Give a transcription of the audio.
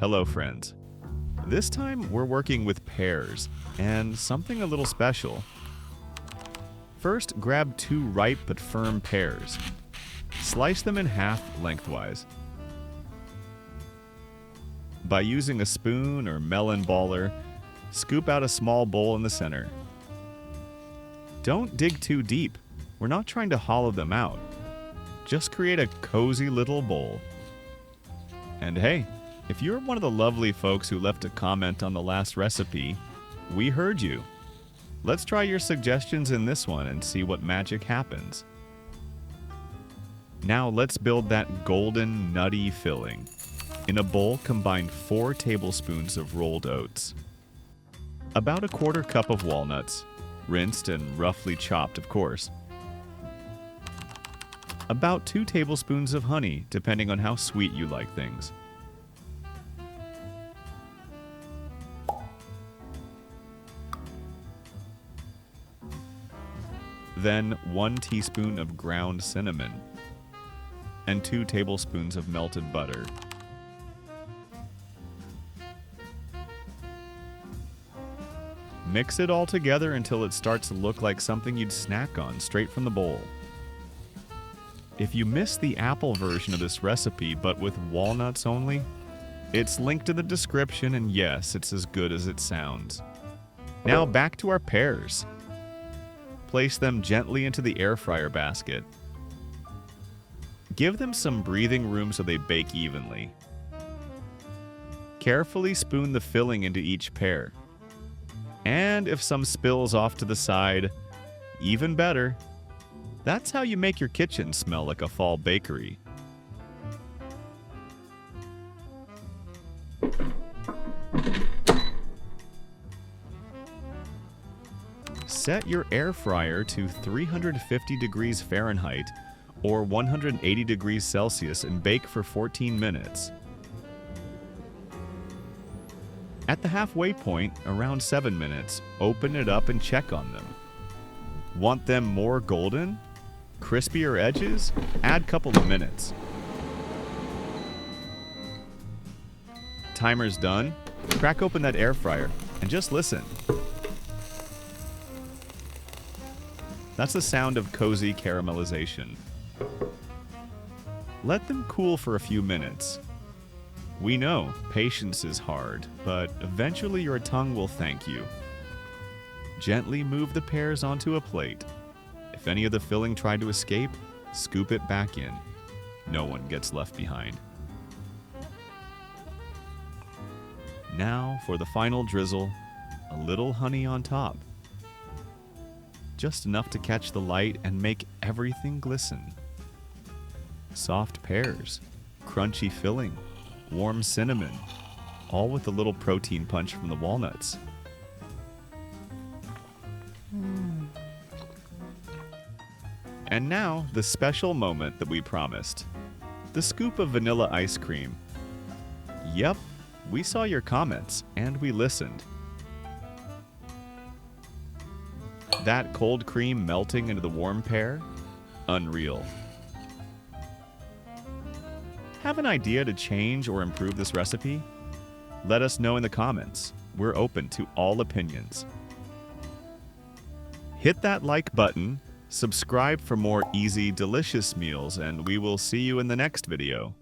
Hello friends. This time we're working with pears and something a little special. First, grab 2 ripe but firm pears. Slice them in half lengthwise. By using a spoon or melon baller, scoop out a small bowl in the center. Don't dig too deep. We're not trying to hollow them out. Just create a cozy little bowl. And hey, if you're one of the lovely folks who left a comment on the last recipe, we heard you. Let's try your suggestions in this one and see what magic happens. Now let's build that golden, nutty filling. In a bowl, combine 4 tablespoons of rolled oats, about a 1/4 cup of walnuts, rinsed and roughly chopped, of course, about 2 tablespoons of honey, depending on how sweet you like things, then 1 teaspoon of ground cinnamon, and 2 tablespoons of melted butter. Mix it all together until it starts to look like something you'd snack on straight from the bowl. If you missed the apple version of this recipe but with walnuts only, it's linked in the description, and yes, it's as good as it sounds. Now back to our pears. Place them gently into the air fryer basket. Give them some breathing room so they bake evenly. Carefully spoon the filling into each pear. And if some spills off to the side, even better. That's how you make your kitchen smell like a fall bakery. Set your air fryer to 350 degrees Fahrenheit or 180 degrees Celsius and bake for 14 minutes. At the halfway point, around 7 minutes, open it up and check on them. Want them more golden? Crispier edges? Add a couple of minutes. Timer's done. Crack open that air fryer and just listen. That's the sound of cozy caramelization. Let them cool for a few minutes. We know patience is hard, but eventually your tongue will thank you. Gently move the pears onto a plate. If any of the filling tried to escape, scoop it back in. No one gets left behind. Now for the final drizzle, a little honey on top. Just enough to catch the light and make everything glisten. Soft pears, crunchy filling, warm cinnamon, all with a little protein punch from the walnuts. And now, the special moment that we promised. The scoop of vanilla ice cream. Yep, we saw your comments and we listened. That cold cream melting into the warm pear? Unreal. Have an idea to change or improve this recipe? Let us know in the comments. We're open to all opinions. Hit that like button, subscribe for more easy, delicious meals, and we will see you in the next video.